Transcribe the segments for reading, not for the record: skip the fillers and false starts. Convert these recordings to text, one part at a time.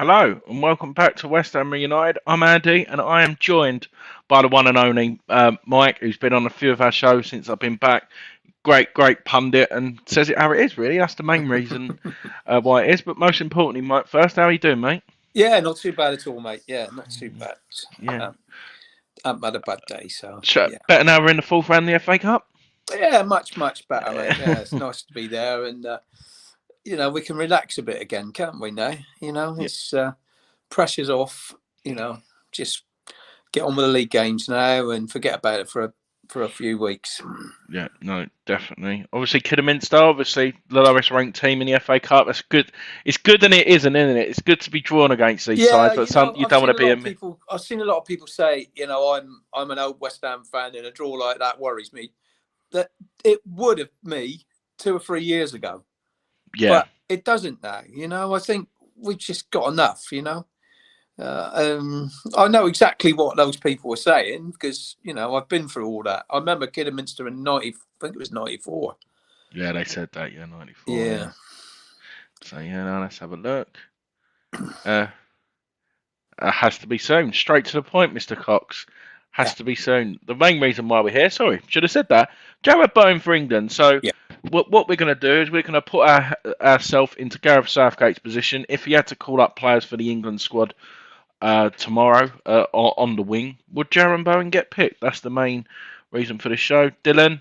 Hello and welcome back to West Ham Reunited. I'm Andy and I am joined by the one and only Mike, who's been on a few of our shows since I've been back. Great pundit and says it how it is, really. That's the main reason why it is. But most importantly, Mike, first, how are you doing, mate? Yeah, not too bad at all, mate. Yeah, not too bad. Yeah. I haven't had a bad day, so yeah. Better now we're in the fourth round of the FA Cup? Yeah, much better, mate. Yeah, it's nice to be there and, we can relax a bit again, can't we now? It's pressure's off, just get on with the league games now and forget about it for a few weeks. Yeah, no, definitely. Obviously, Kidderminster, obviously the lowest ranked team in the FA Cup. That's good. It's good and it isn't it? It's good to be drawn against these sides, but you don't want to be I've seen a lot of people say, I'm an old West Ham fan and a draw like that worries me. That it would have me 2 or 3 years ago. Yeah. But it doesn't now, I think we've just got enough, I know exactly what those people were saying because, I've been through all that. I remember Kidderminster in I think it was 94. Yeah, they said that, 94. Yeah. So, now let's have a look. Has to be soon. Straight to the point, Mr. Cox. Has to be soon. The main reason why we're here, sorry, should have said that. Jarrod Bowen for England. So, what we're going to do is we're going to put ourselves into Gareth Southgate's position. If he had to call up players for the England squad tomorrow on the wing, would Jarrod Bowen get picked? That's the main reason for the show. Dylan,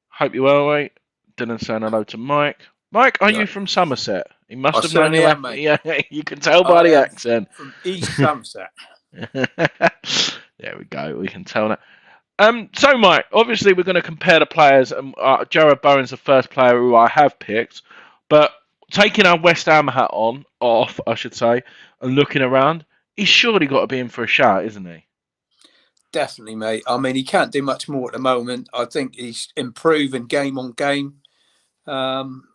hope you're well, mate. Dylan saying hello to Mike. Mike, are you from Somerset? He must have known you. Mate. Yeah, you can tell by the accent. From East Somerset. There we go. We can tell that. So, Mike, obviously we're going to compare the players. Jarrod Bowen's the first player who I have picked. But taking our West Ham hat off, I should say, and looking around, he's surely got to be in for a shout, isn't he? Definitely, mate. I mean, he can't do much more at the moment. I think he's improving game on game.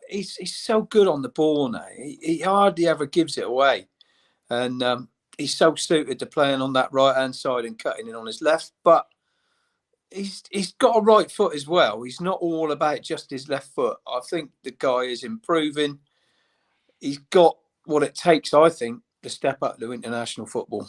He's so good on the ball now. He hardly ever gives it away. And he's so suited to playing on that right-hand side and cutting in on his left. But he's got a right foot as well. He's not all about just his left foot. I think the guy is improving. He's got what it takes, I think, to step up to international football.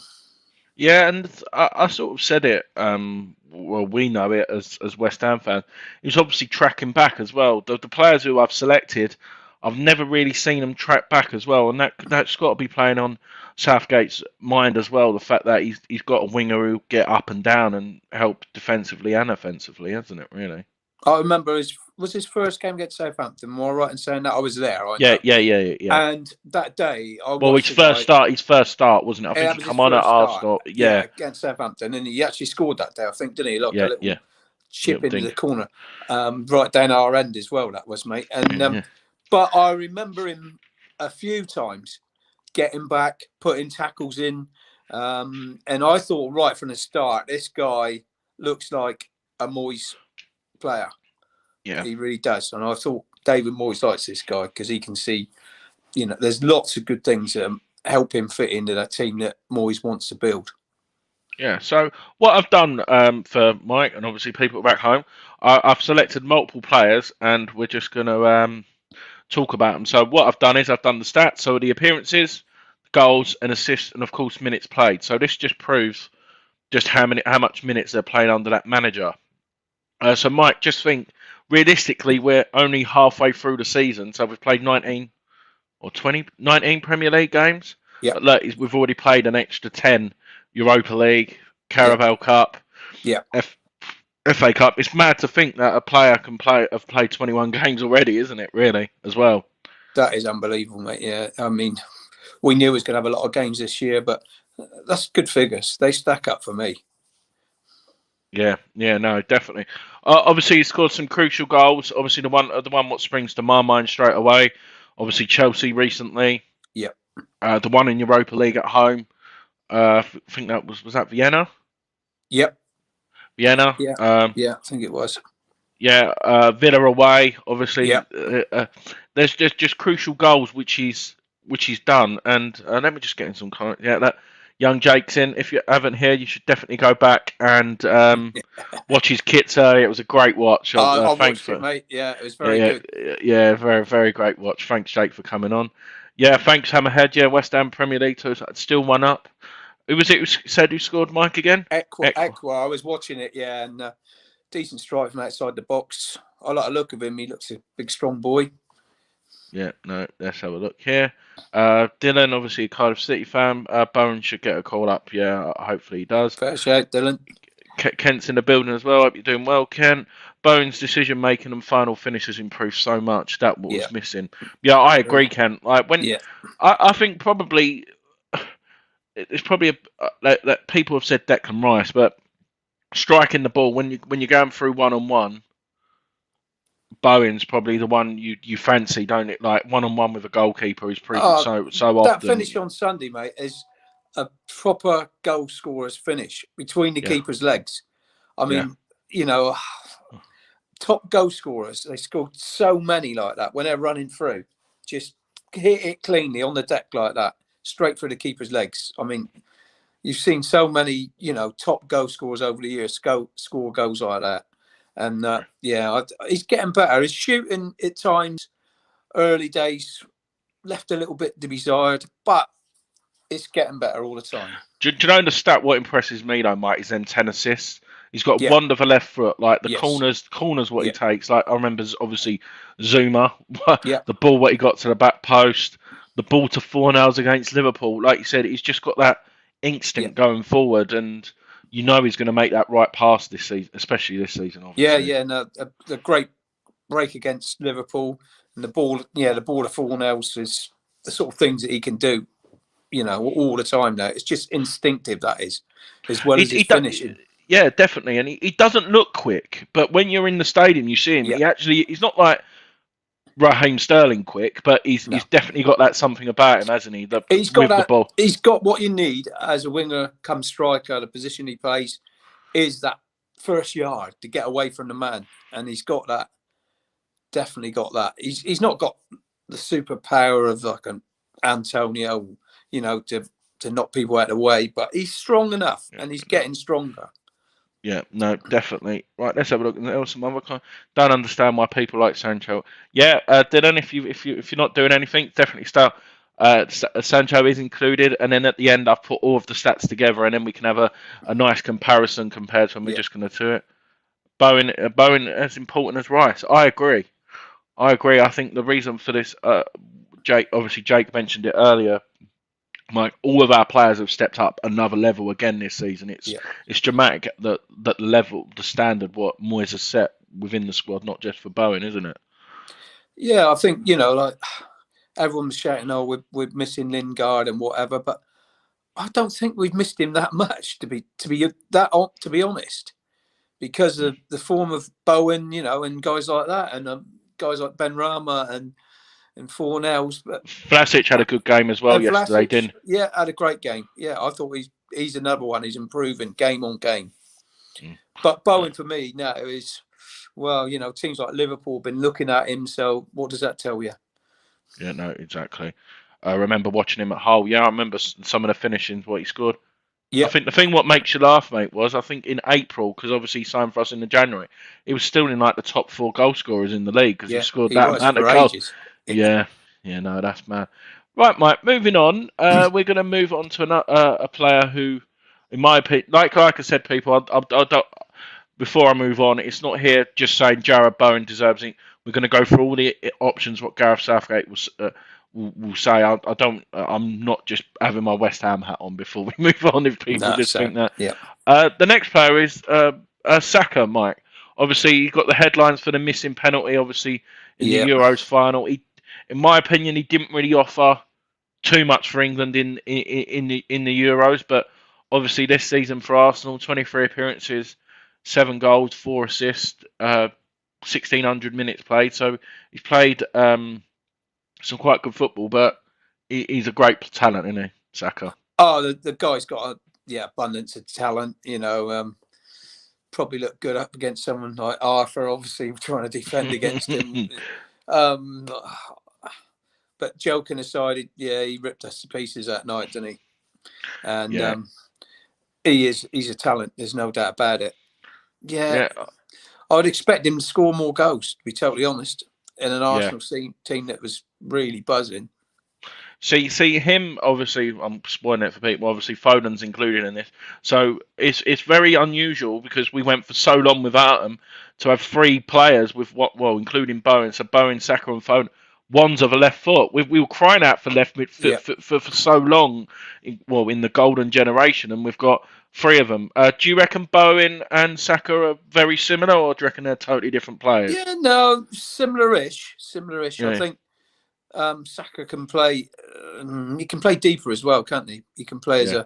Yeah, and I sort of said it. Well, we know it as West Ham fans. He's obviously tracking back as well. The players who I've selected, I've never really seen them track back as well, and that's got to be playing on Southgate's mind as well. The fact that he's got a winger who get up and down and help defensively and offensively, hasn't it? Really. I remember his first game against Southampton. Am I right in saying that? I was there. Yeah. And that day, his first start, wasn't it? I think he come on at Arsenal. Yeah, against Southampton, and he actually scored that day. I think, didn't he? Like a little chip into the corner, right down our end as well. That was, mate. And but I remember him a few times getting back, putting tackles in, and I thought right from the start, this guy looks like a Moyes player. Yeah, he really does. And I thought David Moyes likes this guy because he can see, there's lots of good things that help him fit into that team that Moyes wants to build. Yeah, so what I've done for Mike and obviously people back home, I've selected multiple players and we're just going to talk about them. So what I've done is I've done the stats, so the appearances, goals and assists, and of course minutes played. So this just proves just how much minutes they're playing under that manager. So Mike, just think, realistically, we're only halfway through the season, so we've played 19 Premier League games. Yeah. But look, we've already played an extra 10 Europa League, Carabao Cup, FA Cup. It's mad to think that a player have played 21 games already, isn't it? Really, as well. That is unbelievable, mate. Yeah, I mean, we knew he was going to have a lot of games this year, but that's good figures. They stack up for me. Yeah, no, definitely. Obviously, he scored some crucial goals. Obviously, the one what springs to my mind straight away. Obviously, Chelsea recently. Yeah. The one in Europa League at home. I think that was that Vienna. Yep. Vienna. Yeah. I think it was. Yeah. Villa away. Obviously. Yeah. There's just crucial goals which he's done. And let me just get in some comment. Yeah, that. Young Jake's in. If you haven't here, you should definitely go back and watch his kits earlier. It was a great watch. I watched it, mate. Yeah, it was very good. Yeah, very, very great watch. Thanks, Jake, for coming on. Yeah, thanks, Hammerhead. Yeah, West Ham Premier League, so it's still one up. Who was it who said who scored, Mike, again? Equa. I was watching it, yeah, and decent strike from outside the box. I like the look of him. He looks a big, strong boy. Yeah, no, let's have a look here. Dylan, obviously a Cardiff City fan. Bowen should get a call up. Yeah, hopefully he does. Fair shout, Dylan. Kent's in the building as well. Hope you're doing well, Kent. Bowen's decision making and final finishes improved so much. That was missing. Yeah, I agree, Kent. Like when, I think probably it's probably that people have said Declan Rice, but striking the ball when you're going through 1-on-1. Bowen's probably the one you fancy, don't it? Like 1-on-1 with a goalkeeper is pretty so often. That finish on Sunday, mate, is a proper goal scorer's finish between the keeper's legs. I mean, top goal scorers, they scored so many like that when they're running through. Just hit it cleanly on the deck like that, straight through the keeper's legs. I mean, you've seen so many, top goal scorers over the years score goals like that. And he's getting better. His shooting at times, early days, left a little bit to be desired, but it's getting better all the time. Do you know the stat? What impresses me though, Mike, is then 10 assists. He's got a wonderful left foot. Like the corners, what he takes. Like I remember, obviously Zuma, the ball what he got to the back post, the ball to 4-0 against Liverpool. Like you said, he's just got that instinct going forward, and you know he's going to make that right pass this season, especially this season. Obviously. The great break against Liverpool and the ball to 4-0 is the sort of things that he can do, all the time now. It's just instinctive, that is, as well as his finishing. Yeah, definitely. And he doesn't look quick, but when you're in the stadium, you see him. He's not like Raheem Sterling quick, but he's definitely got that something about him, hasn't he? He's got the ball. He's got what you need as a winger, come striker. The position he plays is that first yard to get away from the man, and he's got that. Definitely got that. He's not got the superpower of like an Antonio, to knock people out of the way, but he's strong enough, and he's getting stronger. Yeah, no, definitely. Right, let's have a look. There was some other kind. Don't understand why people like Sancho. Yeah, Dylan, if you're not doing anything, definitely start. Sancho is included, and then at the end, I've put all of the stats together, and then we can have a nice comparison compared to when we're just going to do it. Bowen as important as Rice. I agree. I think the reason for this, Jake mentioned it earlier. Mike, all of our players have stepped up another level again this season. It's dramatic that level, the standard what Moyes has set within the squad, not just for Bowen, isn't it? Yeah, I think like everyone's shouting, "Oh, we're missing Lingard and whatever," but I don't think we've missed him that much to be honest, because of the form of Bowen, and guys like that, and guys like Ben Rama and 4-0. But Vlasic had a good game as well yesterday, didn't? Yeah, had a great game. Yeah, I thought he's another one. He's improving game on game. But Bowen for me now is, teams like Liverpool have been looking at him. So what does that tell you? Yeah, no, exactly. I remember watching him at Hull. Yeah, I remember some of the finishings, what he scored. Yeah. I think the thing what makes you laugh, mate, was I think in April, because obviously he signed for us in January, he was still in like the top 4 goal scorers in the league because he scored that amount of goals. Yeah, no, that's mad. Right, Mike, moving on. We're going to move on to a player who, in my opinion, like I said, people, I don't, before I move on, it's not here just saying Jarrod Bowen deserves it. We're going to go through all the options what Gareth Southgate will say. I'm not just having my West Ham hat on before we move on if people think that. Yeah. The next player is Saka, Mike. Obviously, you got the headlines for the missing penalty, obviously, in the Euros final. In my opinion, he didn't really offer too much for England in the Euros, but obviously this season for Arsenal, 23 appearances, 7 goals, 4 assists, 1,600 minutes played. So he's played some quite good football, but he's a great talent, isn't he, Saka? Oh, the guy's got abundance of talent. Probably look good up against someone like Arthur, obviously trying to defend against him. But joking aside, he ripped us to pieces that night, didn't he? And he's a talent. There's no doubt about it. Yeah. I'd expect him to score more goals, to be totally honest, in an Arsenal team that was really buzzing. See him. Obviously, I'm spoiling it for people. Obviously, Foden's included in this, so it's very unusual because we went for so long without him to have three players with including Bowen. So Bowen, Saka, and Foden. One's of a left foot. We were crying out for left mid for so long, in the golden generation, and we've got three of them. Do you reckon Bowen and Saka are very similar, or do you reckon they're totally different players? Yeah, no, similar-ish. Yeah. I think Saka can play. He can play deeper as well, can't he? He can play as a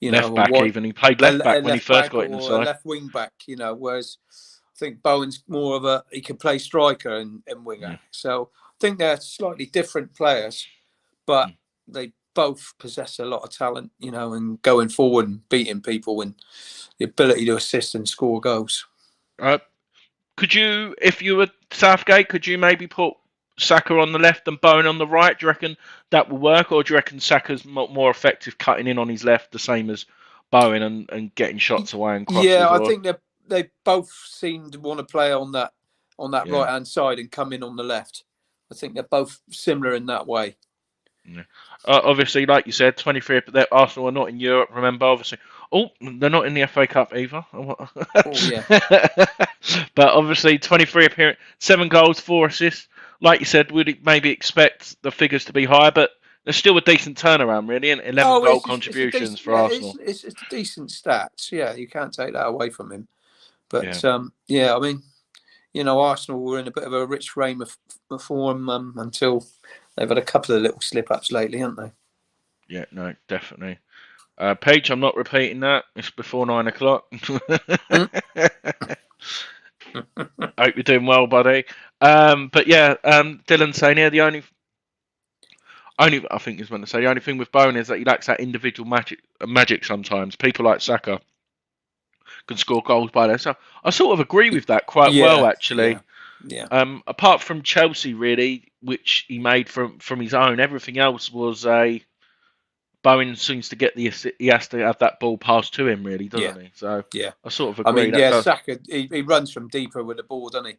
left back. Even he played left back when he first got in the side. A left wing back, whereas I think Bowen's more of he can play striker and winger. Yeah. So I think they're slightly different players, but they both possess a lot of talent, and going forward and beating people and the ability to assist and score goals. Could you, if you were Southgate, could you maybe put Saka on the left and Bowen on the right? Do you reckon that will work, or do you reckon Saka's more effective cutting in on his left, the same as Bowen, and getting shots away and crosses? Yeah, I think they both seem to want to play on that right hand side and come in on the left. I think they're both similar in that way. Yeah. Obviously, like you said, 23. Arsenal are not in Europe. Remember, obviously. Oh, they're not in the FA Cup either. But obviously, 23 appearance, 7 goals, 4 assists. Like you said, we'd maybe expect the figures to be higher, but there's still a decent turnaround, really, and 11 goal contributions for Arsenal. It's decent stats. Yeah, you can't take that away from him. But I mean, Arsenal were in a bit of a rich frame of form until they've had a couple of little slip-ups lately, haven't they? Yeah, no, definitely. Paige, I'm not repeating that. It's before 9 o'clock. Hope you're doing well, buddy. But yeah, Dylan saying here, the only I think he's meant to say the only thing with Bowen is that he lacks that individual magic sometimes. People like Saka can score goals by there. So I sort of agree with that quite well, actually. Yeah. Apart from Chelsea, really, which he made from his own, everything else was a. Bowen seems to get he has to have that ball passed to him, really, doesn't he? So I sort of agree. Saka, he runs from deeper with the ball, doesn't he?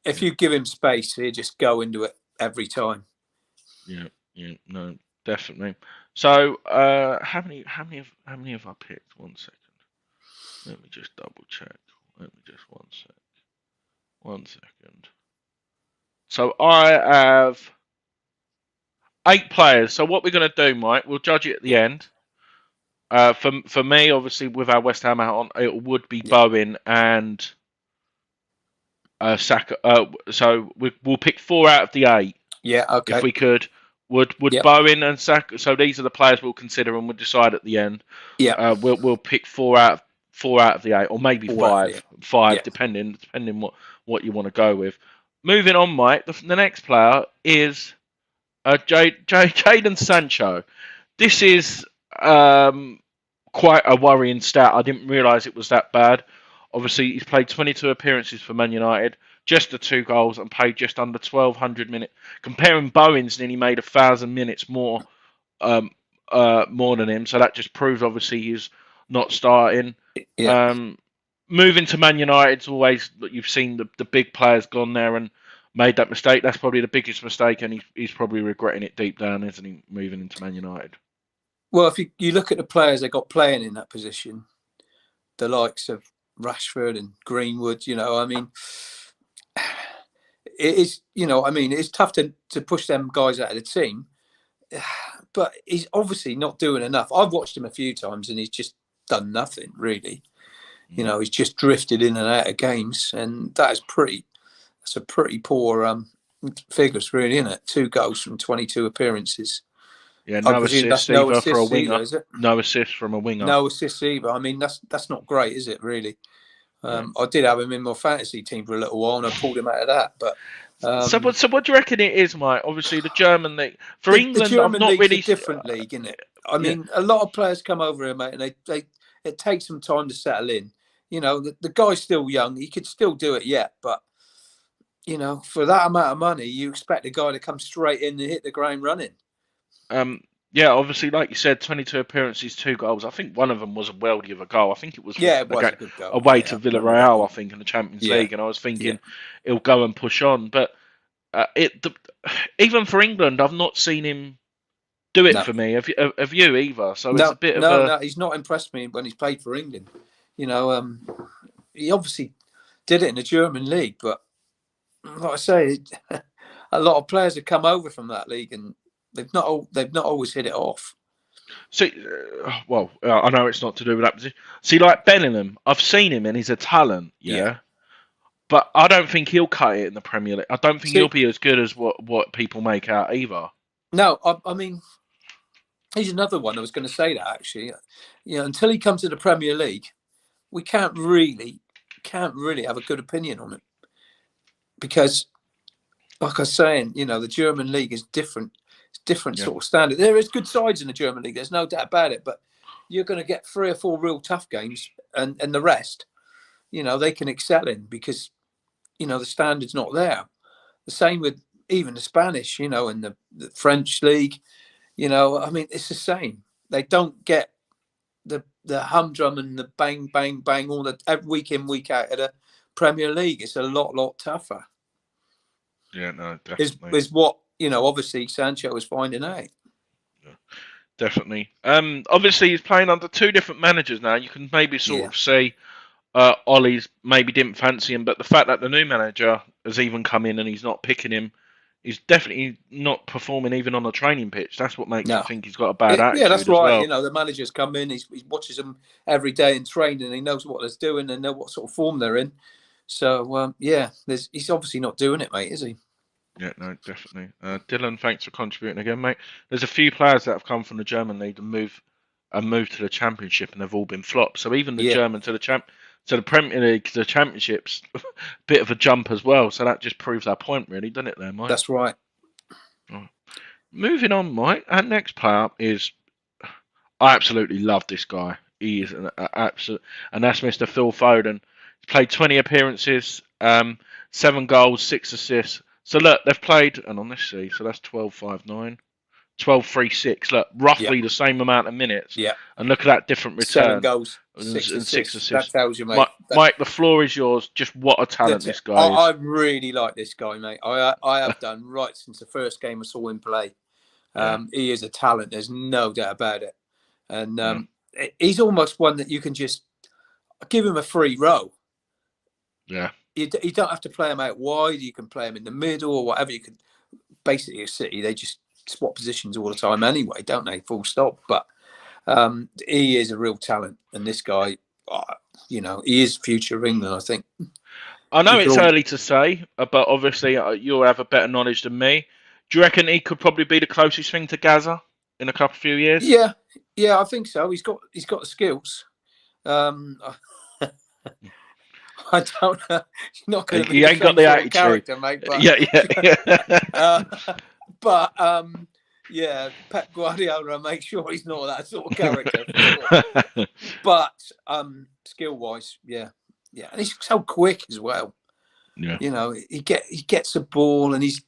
If you give him space, he'll just go into it every time. Yeah, no, definitely. So, how many have I picked? 1 second. Let me just double check. Let me just 1 sec. 1 second. So I have 8 players. So what we're going to do, Mike, we'll judge it at the end. For me, obviously, with our West Ham hat on, it would be Bowen and Saka. So we'll pick 4 out of the 8. Yeah, okay. If we could, would Bowen and Saka? So these are the players we'll consider and we'll decide at the end. Yeah. We'll pick 4 out of the 8, or maybe 5. 5, depending what you want to go with. Moving on, Mike. The next player is. Jadon Sancho. This is quite a worrying stat. I didn't realise it was that bad. Obviously, he's played 22 appearances for Man United, just the 2 goals, and played just under 1,200 minutes. Comparing Bowen's, nearly made 1,000 minutes more than him. So that just proves, obviously, he's not starting. Yeah. Moving to Man United's always, you've seen the big players gone there and made that mistake. That's probably the biggest mistake, and he's probably regretting it deep down, isn't he, moving into Man United? Well, if you look at the players they got playing in that position, the likes of Rashford and Greenwood, I mean, it is, it's tough to push them guys out of the team, but he's obviously not doing enough. I've watched him a few times, and he's just done nothing, really. He's just drifted in and out of games, and that's a pretty poor figures, really, isn't it? 2 goals from 22 appearances. Yeah, no assists either for a winger. Either, is it? No assists from a winger. No assists either. I mean, that's not great, is it, really? I did have him in my fantasy team for a little while, and I pulled him out of that. But so what do you reckon it is, Mike? Obviously, the German league. For England, the German I'm not really a different league, isn't it? I mean, a lot of players come over here, mate, and it takes some time to settle in. The guy's still young; he could still do it yet, but. For that amount of money, you expect a guy to come straight in and hit the ground running. Yeah, obviously, like you said, 22 appearances, 2 goals. I think one of them was a worldie of a goal. I think it was a good goal. Away to Villarreal, I think, in the Champions League. And I was thinking he'll go and push on. But even for England, I've not seen him do it for me. Have you either? So it's a bit of no. He's not impressed me when he's played for England. You know, he obviously did it in the German league, but like I say, a lot of players have come over from that league and they've not always hit it off. See, I know it's not to do with that position. See, like Bellingham, I've seen him and he's a talent, yeah. But I don't think he'll cut it in the Premier League. I don't think he'll be as good as what people make out either. No, I mean, he's another one. I was going to say that actually. You know, until he comes to the Premier League, we can't really have a good opinion on him because, like I was saying, you know, the German league is different. It's different sort of standard. There is good sides in the German league. There's no doubt about it. But you're going to get 3 or 4 real tough games, and the rest, you know, they can excel in because, you know, the standard's not there. The same with even the Spanish, you know, and the French league. You know, I mean, it's the same. They don't get the humdrum and the bang, bang, bang all the week in, week out at the Premier League. It's a lot tougher. Yeah, no, definitely. Is what, you know, obviously Sancho is finding out. Yeah, definitely. Obviously he's playing under 2 different managers now. You can maybe sort of say Ollie's maybe didn't fancy him, but the fact that the new manager has even come in and he's not picking him, he's definitely not performing even on the training pitch. That's what makes you think he's got a bad attitude. Yeah, that's right. Well. You know, the manager's come in, he watches them every day in training, and he knows what they're doing and know what sort of form they're in. So, he's obviously not doing it, mate, is he? Yeah, no, definitely. Dylan, thanks for contributing again, mate. There's a few players that have come from the German league and moved to the Championship, and they've all been flops. So even the German to the Premier League to the Championships, bit of a jump as well. So that just proves our point, really, doesn't it, there, Mike? That's right. Right. Moving on, Mike. Our next player is, I absolutely love this guy. He is an absolute, and that's Mr. Phil Foden. He's played 20 appearances, 7 goals, 6 assists. So look, they've played, and on this see, so that's 12-5-9, 12-3-6. Look, roughly the same amount of minutes. Yeah. And look at that different return. 7 goals, 6 assists. That tells you, mate. Mike, the floor is yours. Just what a talent this guy is. I really like this guy, mate. I have done right since the first game I saw him play. He is a talent. There's no doubt about it. And he's almost one that you can just give him a free row. Yeah. You don't have to play him out wide. You can play him in the middle or whatever. You can basically a City. They just swap positions all the time anyway, don't they? Full stop. But he is a real talent, and this guy, you know, he is future England. I think. I know it's early to say, but obviously you'll have a better knowledge than me. Do you reckon he could probably be the closest thing to Gaza in a few years? Yeah, I think so. He's got the skills. I don't know. He's not going to be he ain't got the attitude, character, mate. But, Pep Guardiola make sure he's not that sort of character. Sure. But skill-wise, and he's so quick as well. Yeah, you know, he gets the ball and he's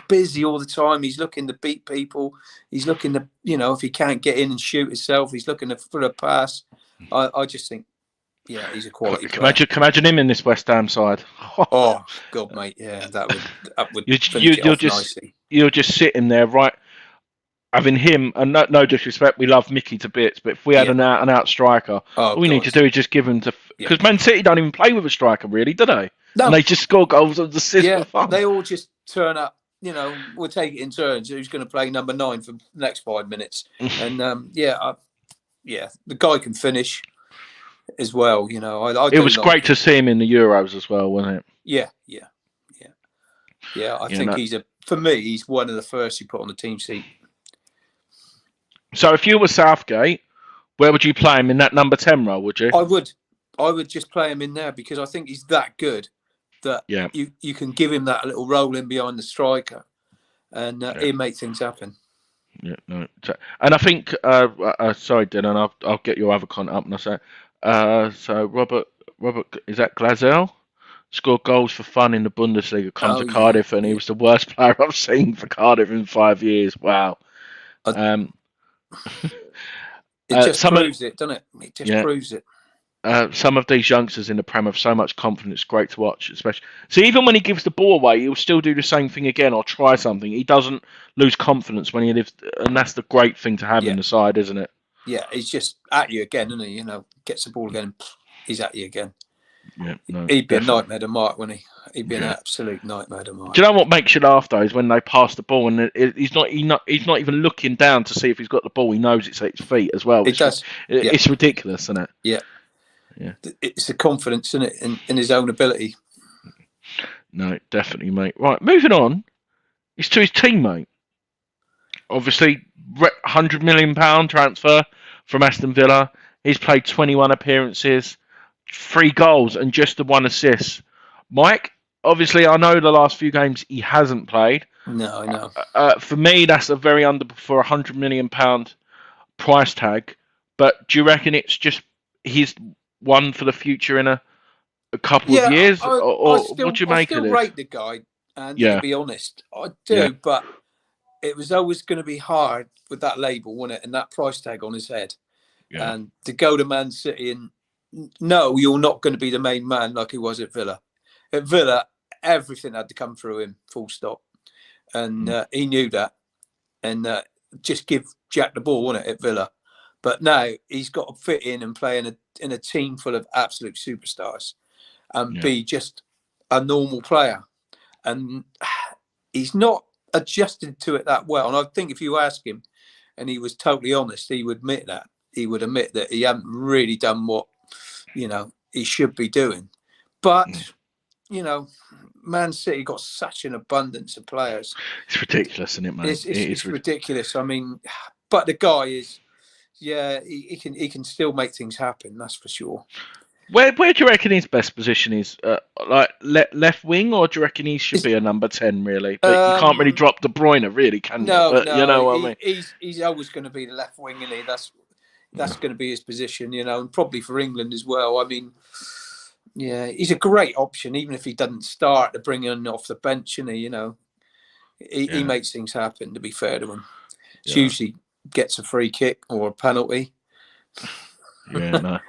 busy all the time. He's looking to beat people. He's looking to, you know, if he can't get in and shoot himself, he's looking for a pass. I just think. Yeah, he's a quality player. Imagine him in this West Ham side. Oh God, mate! Yeah, that would you're just sitting there, right? Having him, and no disrespect, we love Mickey to bits, but if we had an out striker, all we need to do is just give him to. Because Man City don't even play with a striker, really, do they? No, and they just score goals and assists for fun. They all just turn up. You know, we'll take it in turns. Who's going to play number 9 for the next 5 minutes? And the guy can finish as well. You know, it was great to see him in the Euros as well, wasn't it? Yeah. I think for me, he's one of the first you put on the team sheet. So if you were Southgate, where would you play him in that number 10 role? Would you? I would just play him in there because I think he's that good that you can give him that little roll in behind the striker, and he'll make things happen. Yeah, no. And I think, sorry, Dylan, I'll get your other comment up in a sec. So Robert, is that Glazewise? Scored goals for fun in the Bundesliga, come to Cardiff, and he was the worst player I've seen for Cardiff in 5 years. Wow. It just proves it, doesn't it? It just proves it. some of these youngsters in the Prem have so much confidence. Great to watch, especially. So even when he gives the ball away, he'll still do the same thing again or try something. He doesn't lose confidence when he lives, and that's the great thing to have in the side, isn't it? Yeah, he's just at you again, isn't he? You know, gets the ball again, he's at you again. Yeah, no, he'd be definitely. a nightmare to mark, wouldn't he? He'd be an absolute nightmare to mark. Do you know what makes you laugh though? Is when they pass the ball and he's not even looking down to see if he's got the ball. He knows it's at his feet as well. It does. It's ridiculous, isn't it? Yeah. Yeah. It's the confidence in it, in his own ability. No, definitely, mate. Right, moving on. It's to his teammate. Obviously, £100 million transfer from Aston Villa. He's played 21 appearances, 3 goals, and just the 1 assist. Mike, obviously, I know the last few games he hasn't played. No, I know. For me, that's a very for £100 million price tag. But do you reckon it's just he's one for the future in a couple of years? Or what do you make of this? I still rate the guy, and to be honest, I do. But it was always going to be hard with that label, wasn't it? And that price tag on his head. Yeah. And to go to Man City and no, you're not going to be the main man like he was at Villa. At Villa, everything had to come through him, full stop. And he knew that. And just give Jack the ball, wasn't it, at Villa? But now he's got to fit in and play in a team full of absolute superstars and be just a normal player. And he's not adjusted to it that well. And I think if you ask him, and he was totally honest, he would admit that. He would admit that he hadn't really done what, he should be doing. But, Man City got such an abundance of players. It's ridiculous, isn't it, mate? It's ridiculous. I mean, but the guy is, he can still make things happen. That's for sure. Where do you reckon his best position is? Like left wing, or do you reckon he should be a number 10? Really, but you can't really drop De Bruyne, really, can you? No, but no. You know what I mean? He's always going to be the left wing, isn't he? That's going to be his position, and probably for England as well. I mean, he's a great option, even if he doesn't start to bring him off the bench, and he makes things happen. To be fair to him, it's usually gets a free kick or a penalty. No,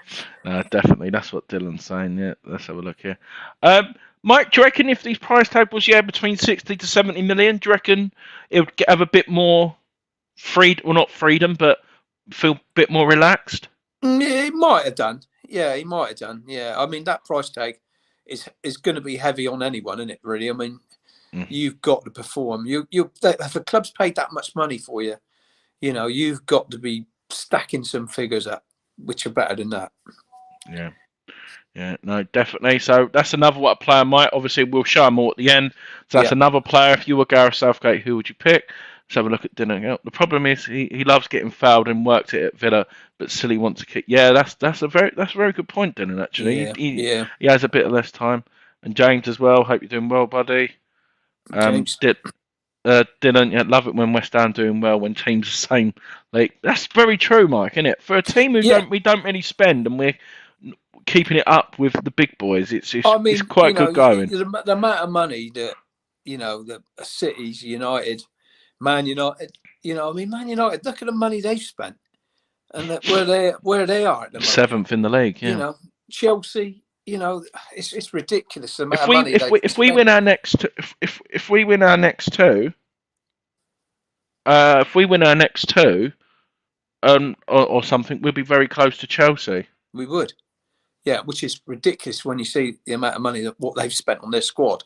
definitely. That's what Dylan's saying. Yeah, let's have a look here. Mike, do you reckon if these price tag was between 60 to 70 million, do you reckon it would have a bit more not freedom, but feel a bit more relaxed? It might have done. Yeah, he might have done. Yeah, I mean that price tag is going to be heavy on anyone, isn't it? Really, I mean, you've got to perform. If the club's paid that much money for you, you've got to be stacking some figures up, which are better than that. Yeah, no, definitely. So that's another what a player might. Obviously, we'll show them all at the end. So that's another player. If you were Gareth Southgate, who would you pick? Let's have a look at Dylan. The problem is he loves getting fouled and worked it at Villa, but still he wants to kick. Yeah, that's a very good point, Dylan. Actually, he has a bit of less time. And James as well. Hope you're doing well, buddy. James. Dylan, love it when West Ham doing well when teams are the same. Like that's very true, Mike, isn't it? For a team who we don't really spend and we're keeping it up with the big boys, it's quite good going. The amount of money that the City's United, Man United, Man United. Look at the money they've spent, and where they are at the moment. 7th in the league. Yeah. Chelsea. It's ridiculous the amount of money. If we win our next two, if we win our next two, or something, we'll be very close to Chelsea. We would, which is ridiculous when you see the amount of money that what they've spent on their squad.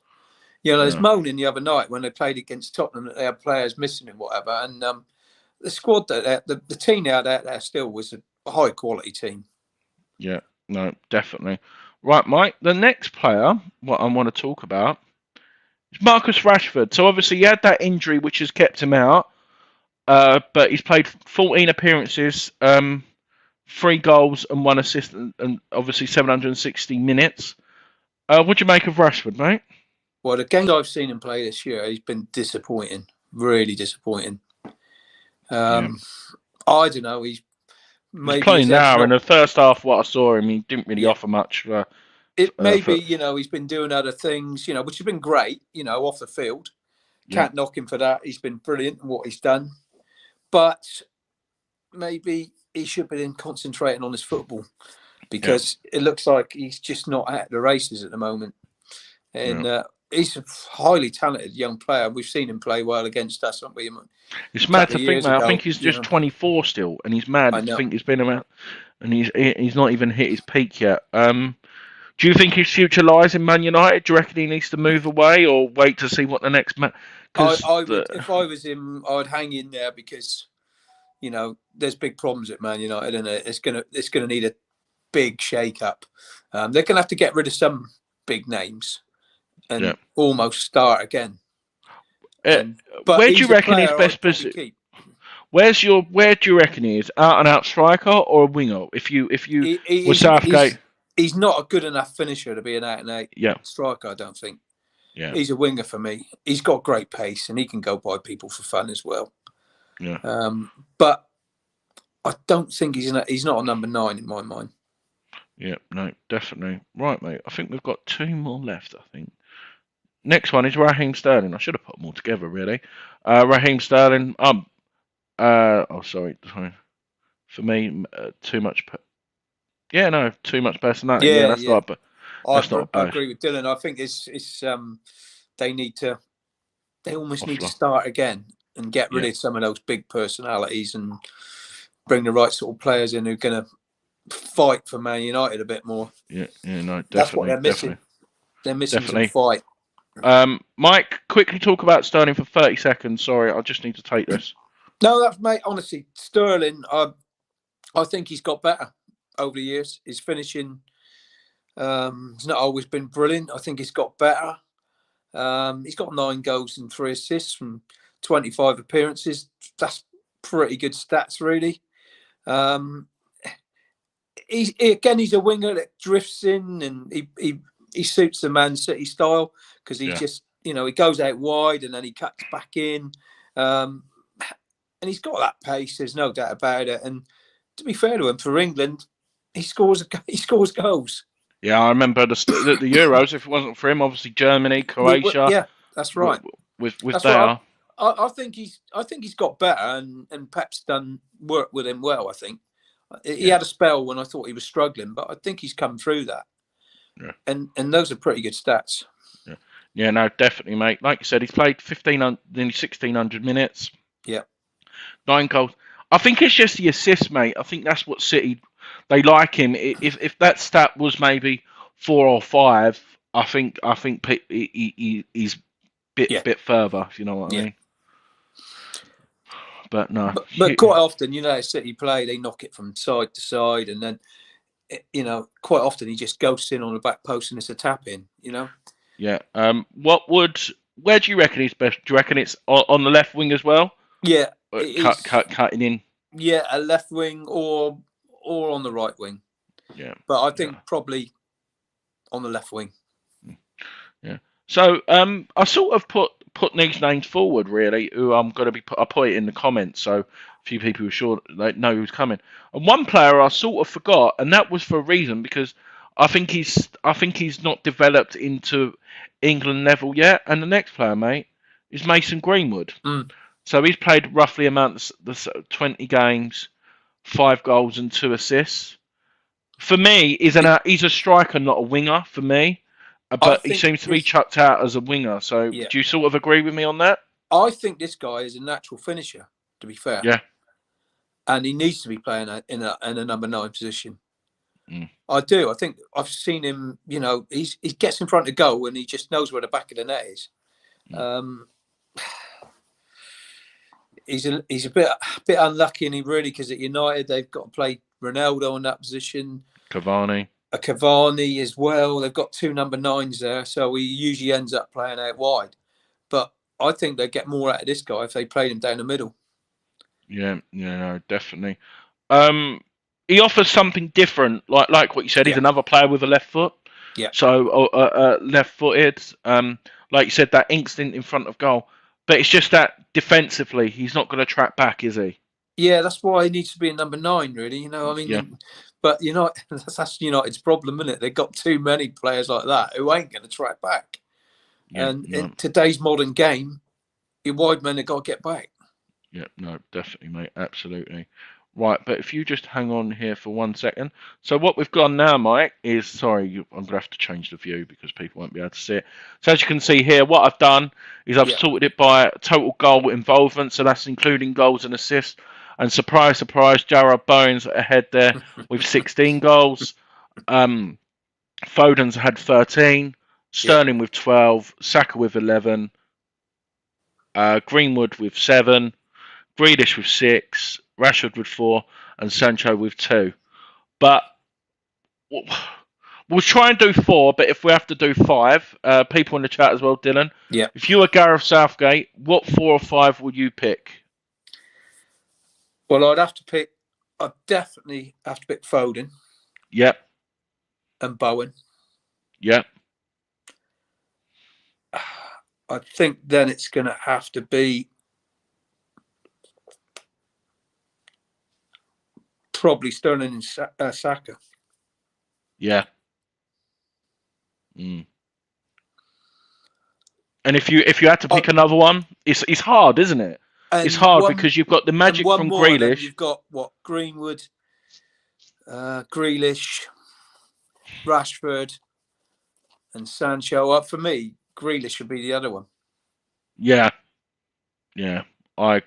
There's moaning the other night when they played against Tottenham that they had players missing and whatever, and the squad the team out there still was a high quality team. Yeah, no, definitely. Right, Mike, the next player, what I want to talk about, is Marcus Rashford. So obviously he had that injury which has kept him out, but he's played 14 appearances, 3 goals and 1 assist, and obviously 760 minutes. What do you make of Rashford, mate? Well, the games I've seen him play this year, he's been disappointing, really disappointing. I don't know, he's playing now. In the first half, what I saw him, he didn't really offer much. He's been doing other things, which has been great, off the field. Can't knock him for that. He's been brilliant in what he's done. But maybe he should have been concentrating on his football. because it looks like he's just not at the races at the moment. And he's a highly talented young player. We've seen him play well against us, haven't we? It's mad to think, man. I think he's just 24 still, and he's mad to think he's been around, and he's not even hit his peak yet. Do you think his future lies in Man United? Do you reckon he needs to move away or wait to see what the next man? If I was him, I'd hang in there because, there's big problems at Man United, and it's gonna need a big shake-up. They're going to have to get rid of some big names and almost start again. But where do you reckon his best position? Where do you reckon he is? Out and out striker or a winger? If you were Southgate, he's not a good enough finisher to be an out and out striker. I don't think. Yeah, he's a winger for me. He's got great pace and he can go by people for fun as well. Yeah. But I don't think he's not a number 9 in my mind. Yeah, no, definitely. Right, mate. I think we've got 2 more left, I think. Next one is Raheem Sterling. I should have put them all together, really. Raheem Sterling. Sorry. For me, too much. Too much personality. Yeah, that's not. But I agree with Dylan. I think it's they almost need to start again and get rid of some of those big personalities and bring the right sort of players in who are going to fight for Man United a bit more. Yeah, no, definitely. That's what they're missing. They're missing some fight. Mike, quickly talk about Sterling for 30 seconds. Sorry, I just need to take this. No, mate, honestly, Sterling, I think he's got better over the years. His finishing has not always been brilliant. I think he's got better. He's got 9 goals and 3 assists from 25 appearances. That's pretty good stats, really. He's a winger that drifts in and he suits the Man City style because he just, he goes out wide and then he cuts back in. And he's got that pace, there's no doubt about it. And to be fair to him, for England, he scores goals. Yeah, I remember the Euros. If it wasn't for him, obviously Germany, Croatia. Yeah, that's right. With there. I think he's got better and Pep's done work with him well, I think. He had a spell when I thought he was struggling, but I think he's come through that. Yeah. And those are pretty good stats. Yeah, no, definitely, mate. Like you said, he's played nearly 1,600 minutes. Yeah. 9 goals. I think it's just the assists, mate. I think that's what City, they like him. If that stat was maybe 4 or 5, I think he's bit further, if you know what I mean. But no. But quite often, City play, they knock it from side to side, and then, quite often he just ghosts in on the back post and it's a tap in, Yeah. Where do you reckon he's best? Do you reckon it's on the left wing as well? Yeah. Cutting in. Yeah, a left wing or on the right wing. Yeah. But I think probably on the left wing. Yeah. So I sort of put these names forward, really, who I'm going to be. I put it in the comments, so a few people who sure they know who's coming. And one player I sort of forgot, and that was for a reason because I think he's not developed into England level yet. And the next player, mate, is Mason Greenwood. So he's played roughly amount the 20 games, 5 goals and 2 assists. For me, he's a striker, not a winger. For me. But he seems to be chucked out as a winger. So do you sort of agree with me on that? I think this guy is a natural finisher, to be fair. Yeah. And he needs to be playing in a number 9 position. I do. I think I've seen him, he gets in front of goal and he just knows where the back of the net is. He's a bit unlucky, and because at United they've got to play Ronaldo in that position. Cavani as well. They've got 2 number 9s there, so he usually ends up playing out wide. But I think they get more out of this guy if they played him down the middle. Yeah, no, definitely. He offers something different, like what you said. He's another player with a left foot. Yeah. So left-footed. Like you said, that instinct in front of goal. But it's just that defensively, he's not going to track back, is he? Yeah, that's why he needs to be a number 9, really. But that's United's problem, isn't it? They've got too many players like that who ain't going to track back. In today's modern game, your wide men have got to get back. Yeah, no, definitely, mate. Absolutely. Right, but if you just hang on here for 1 second. So what we've got now, Mike, is sorry, I'm going to have to change the view because people won't be able to see it. So as you can see here, what I've done is I've sorted it by total goal involvement, so that's including goals and assists. And surprise, surprise, Jarrod Bowen's ahead there with 16 goals. Foden's had 13, Sterling with 12, Saka with 11, Greenwood with 7, Grealish with 6, Rashford with 4, and Sancho with 2. But we'll try and do 4, but if we have to do 5, people in the chat as well, Dylan. Yeah. If you were Gareth Southgate, what 4 or 5 would you pick? Well, I'd definitely have to pick Foden. Yep. And Bowen. Yep. I think then it's going to have to be probably Sterling and Saka. Yeah. Mm. And if you had to pick another one, it's hard, isn't it? It's hard because you've got the magic from Grealish. You've got Greenwood, Grealish, Rashford, and Sancho. For me, Grealish should be the other one. Yeah. That's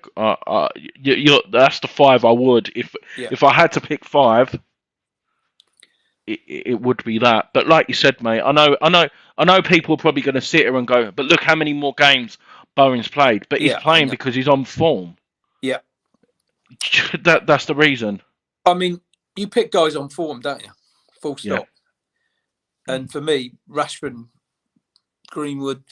the 5 I would if I had to pick 5. It would be that. But like you said, mate, I know people are probably going to sit here and go, but look how many more games Bowen's played. But he's playing because he's on form. Yeah. That's the reason. I mean, you pick guys on form, don't you? Full stop. Yeah. And for me, Rashford, Greenwood,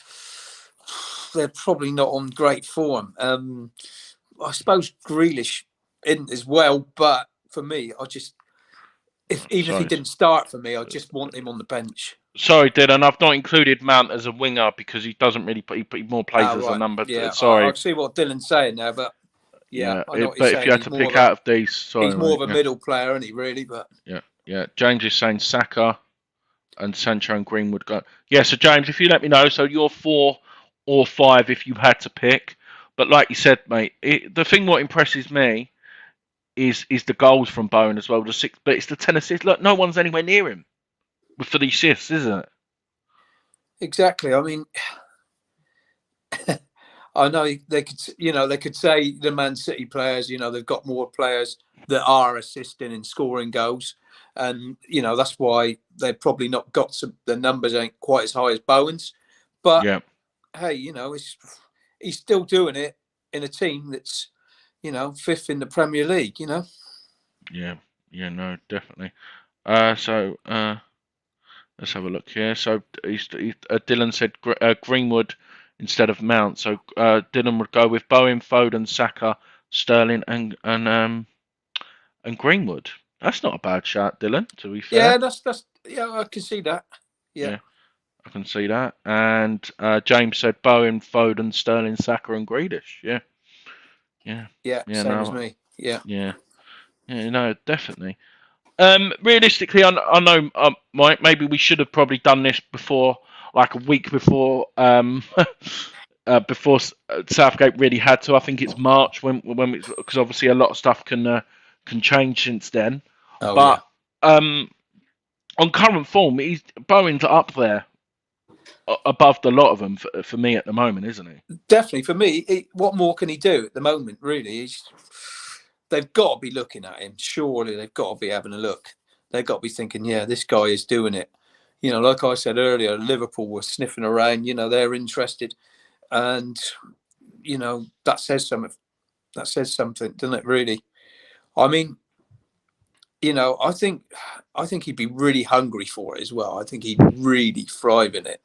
they're probably not on great form. I suppose Grealish isn't as well, but for me, if he didn't start for me, I just want him on the bench. Sorry, Dylan, I've not included Mount as a winger because he doesn't really he more plays as a number. Yeah, sorry. I see what Dylan's saying there, but I know what but he's if you had to pick out of these, sorry, he's more of a middle player, isn't he? Really, but yeah. James is saying Saka and Sancho and Greenwood go. Yeah, so James, if you let me know, so you're 4 or 5 if you had to pick. But like you said, mate, the thing what impresses me is the goals from Bowen as well. The 6, but it's the 10 assists. Look, no one's anywhere near him with the assists, isn't it? Exactly. I mean, I know they could say the Man City players, they've got more players that are assisting and scoring goals, and that's why they've probably not got the numbers ain't quite as high as Bowen's. But hey, he's still doing it in a team that's 5th in the Premier League. Yeah, no, definitely. So let's have a look here. So Dylan said Greenwood instead of Mount. So Dylan would go with Bowen, Foden, Saka, Sterling, and Greenwood. That's not a bad shot, Dylan. To be fair. Yeah, that's I can see that. Yeah, I can see that. And James said Bowen, Foden, Sterling, Saka, and Grealish. Yeah. Same as me. Yeah. No, definitely. Realistically, I know, Mike, maybe we should have probably done this before, like a week before, before Southgate really had to. I think it's March because obviously a lot of stuff can change since then. But on current form, Bowen's up there above the lot of them for me at the moment, isn't he? Definitely for me. What more can he do at the moment? Really, they've got to be looking at him. Surely they've got to be having a look. They've got to be thinking, yeah, this guy is doing it. Like I said earlier, Liverpool were sniffing around. They're interested, and that says something. That says something, doesn't it? Really. I mean, I think he'd be really hungry for it as well. I think he'd really thrive in it.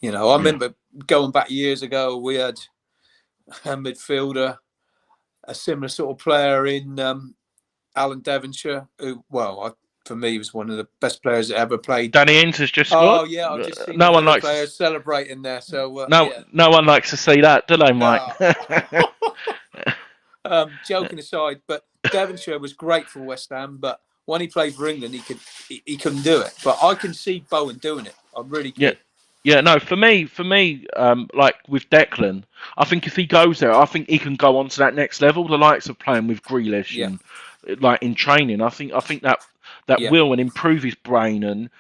I remember going back years ago, we had a midfielder, a similar sort of player in Alan Devonshire, who, for me, was one of the best players that ever played. Danny Ings has just scored. Oh yeah, I've just seen players celebrating there. So no one likes to see that, do they, Mike? Joking aside, but Devonshire was great for West Ham, but when he played for England, he couldn't do it. But I can see Bowen doing it. I really can. Yeah, no, for me, like with Declan, I think if he goes there, I think he can go on to that next level. The likes of playing with Grealish and like in training. I think that will and improve his brain and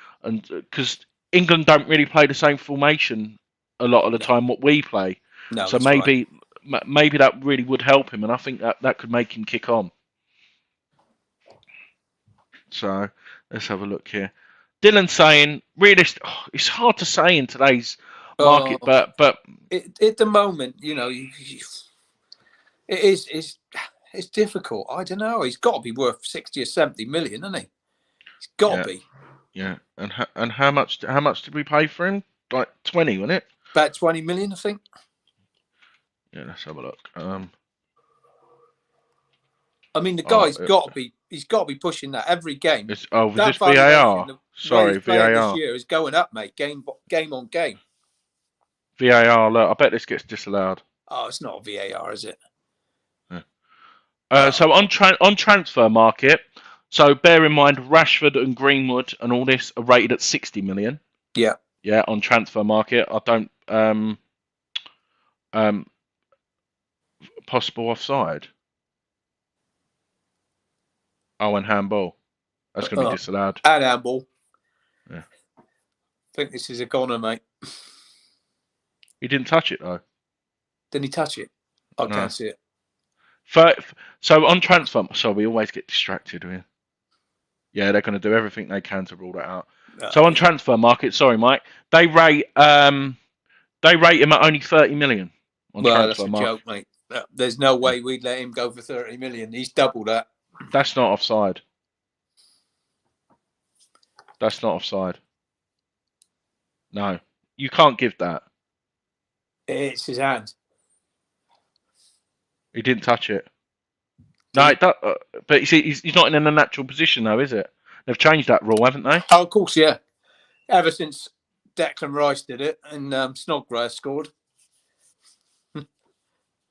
because England don't really play the same formation a lot of the time what we play. No, so maybe that really would help him, and I think that could make him kick on. So let's have a look here. Dylan saying, realistic. Oh, it's hard to say in today's market, but at the moment, it's difficult. I don't know. He's got to be worth 60 or 70 million, hasn't he? He's got to be. Yeah, and how much did we pay for him? Like 20, wasn't it? About 20 million, I think. Yeah, let's have a look. I mean, the guy's got to be. He's got to be pushing that every game. Was this VAR? Sorry, VAR. This year is going up, mate. Game on game. VAR. Look, I bet this gets disallowed. Oh, it's not VAR, is it? Yeah. So on transfer market. So bear in mind, Rashford and Greenwood and all this are rated at 60 million. Yeah. Yeah, on transfer market. I don't possible offside. Oh, and handball. That's going to be disallowed. And handball. Yeah. I think this is a goner, mate. He didn't touch it though. Didn't he touch it? I can't see it. So on transfer, we always get distracted with. Yeah, they're going to do everything they can to rule that out. So on transfer market, sorry, Mike, they rate him at only 30 million. That's a joke, mate. There's no way we'd let him go for 30 million. He's double that. That's not offside. That's not offside. No, you can't give that. It's his hand. He didn't touch it. No, but you see, he's not in a natural position, though, is it? They've changed that rule, haven't they? Oh, of course, yeah. Ever since Declan Rice did it and Snodgrass scored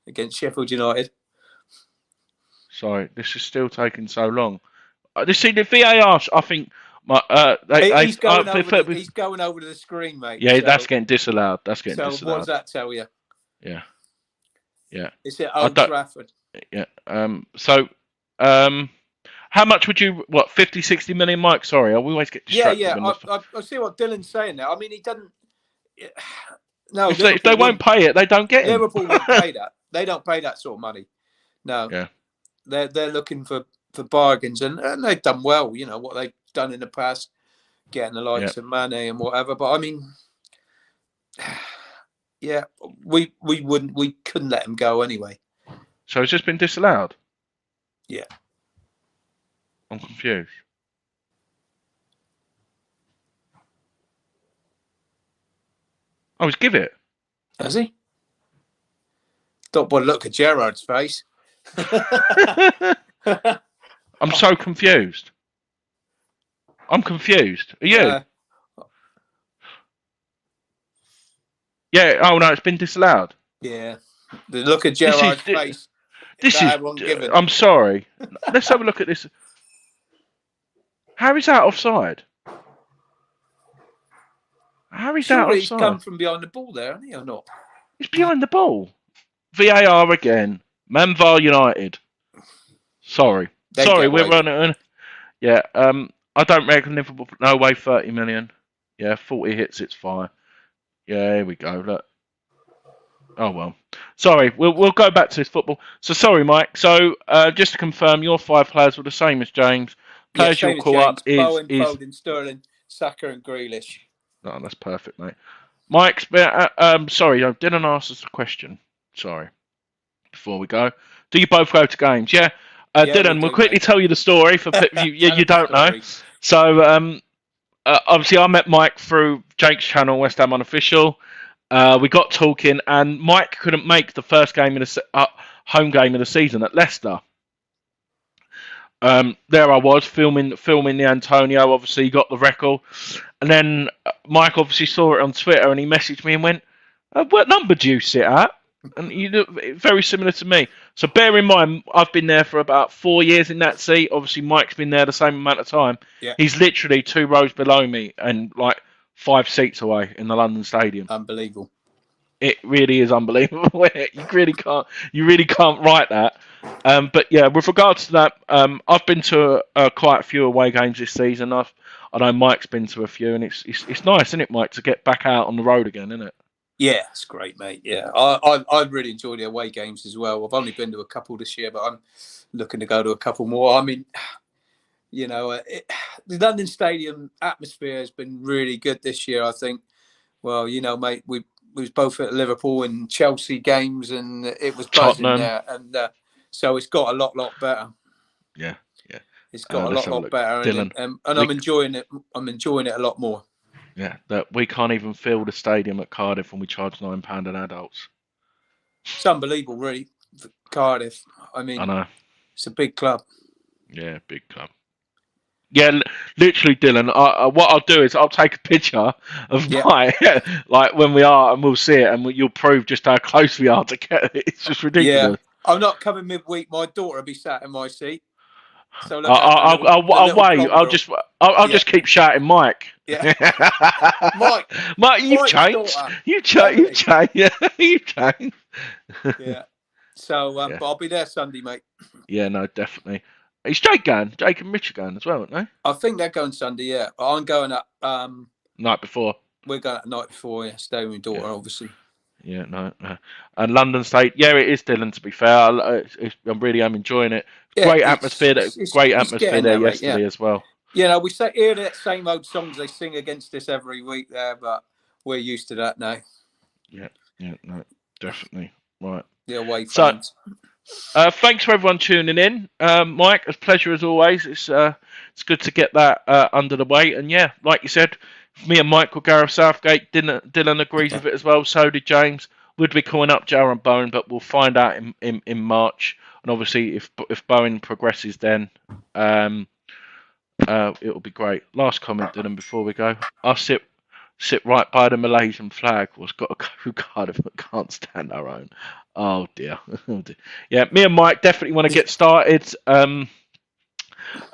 against Sheffield United. Sorry, this is still taking so long. The VAR, I think. He's going over to the screen, mate. Yeah, so, that's getting disallowed. Disallowed. What does that tell you? Yeah. It's at Old Trafford. Yeah. How much would you? 50, 60 million, Mike? Sorry, I always get distracted. Yeah. I see what Dylan's saying now. I mean, he doesn't. No, if they won't pay it, they don't get it. Liverpool won't pay that. They don't pay that sort of money. No. Yeah. They're looking for bargains, and they've done well. You know what they've done in the past, getting the likes of Mane and whatever. But I mean, yeah, we couldn't let him go anyway. So it's just been disallowed. Yeah, I'm confused. Oh, he's give it. Has he? Don't want to look at Jarrod's face. I'm so confused. I'm confused. Are you? Yeah. Oh no, it's been disallowed. Yeah. The look at Jarrod's face. I'm sorry. Let's have a look at this. How is that offside? How is that offside? He's come from behind the ball there, hasn't he, or not? He's behind the ball. VAR again. Manvar United. Sorry, we're running. Yeah, I don't reckon Liverpool. No way, 30 million. Yeah, 40 hits, it's fine. Yeah, here we go. Look. Oh well. Sorry, we'll go back to this football. So sorry, Mike. So just to confirm, your 5 players were the same as James. Players you'll call up is Foden, Sterling, Saka, and Grealish. Oh, that's perfect, mate. Mike's. Sorry, I didn't ask us a question. Sorry. Before we go, do you both go to games? Yeah. Dylan, we'll quickly tell you the story for you don't know. So obviously, I met Mike through Jake's channel, West Ham Unofficial. We got talking, and Mike couldn't make the first game of the home game of the season at Leicester. There I was filming the Antonio. Obviously, he got the record, and then Mike obviously saw it on Twitter, and he messaged me and went, "What number do you sit at?" And you look very similar to me. So bear in mind, I've been there for about 4 years in that seat. Obviously, Mike's been there the same amount of time. Yeah. He's literally 2 rows below me and like 5 seats away in the London Stadium. Unbelievable. It really is unbelievable. You really can't write that. But yeah, with regards to that, I've been to quite a few away games this season. I know Mike's been to a few, and it's nice, isn't it, Mike, to get back out on the road again, isn't it? Yeah, it's great, mate. Yeah, I really enjoy the away games as well. I've only been to a couple this year, but I'm looking to go to a couple more. I mean, you know, the London Stadium atmosphere has been really good this year, I think. Well, you know, mate, we was both at Liverpool and Chelsea games, and it was buzzing Tottenham. there, and so it's got a lot better. Yeah. It's got a Let's have lot look. better, Dylan, and I'm enjoying it. I'm enjoying it a lot more. yeah, that we can't even fill the stadium at Cardiff when we charge £9 an adults. It's unbelievable, really. For Cardiff. I mean, I know. It's a big club. Yeah, big club. Yeah, literally, Dylan. What I'll do is I'll take a picture of my like when we are, and we'll see it, and you'll prove just how close we are to get it. It's just ridiculous. Yeah, I'm not coming midweek. My daughter will be sat in my seat. So look I'll wait. I'll just keep shouting, Mike. Yeah, Mike, you've changed. You've changed. Yeah, you've changed. Yeah. So, but I'll be there Sunday, mate. Yeah, no, definitely. Is Jake going? Jake and Mitch are going as well, aren't they? I think they're going Sunday, yeah. But I'm going up night before. We're going up the night before, yeah. Staying with daughter, obviously. Yeah, no. And London State, yeah, it is, Dylan, to be fair. I'm really enjoying it. Great atmosphere there yesterday as well. You know, we hear that same old songs they sing against us every week there, but we're used to that now. Yeah, no, definitely. Right. The away fans. So, thanks for everyone tuning in. Mike, it's a pleasure as always. It's good to get that under the way. And yeah, like you said, me and Mike will go to Southgate. Dylan agrees with it as well. So did James. Would be calling up Jarrod Bowen, but we'll find out in March. And obviously, if Bowen progresses, then it'll be great. Last comment, Dylan, before we go. I'll sit right by the Malaysian flag. What's got a crew card if I can't stand our own. Oh dear. Yeah, me and Mike definitely want to get started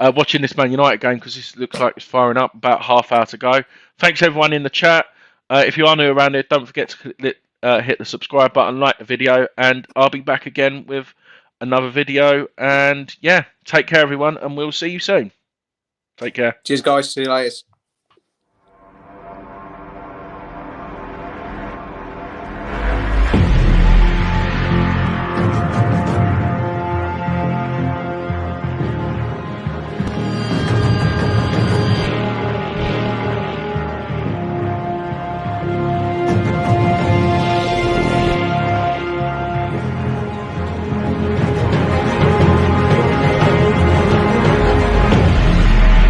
watching this Man United game because this looks like it's firing up. About half hour to go. Thanks everyone in the chat. If you are new around here, don't forget to hit the subscribe button, like the video, and I'll be back again with another video. And yeah, take care everyone, and we'll see you soon. Take care. Cheers, guys. See you later.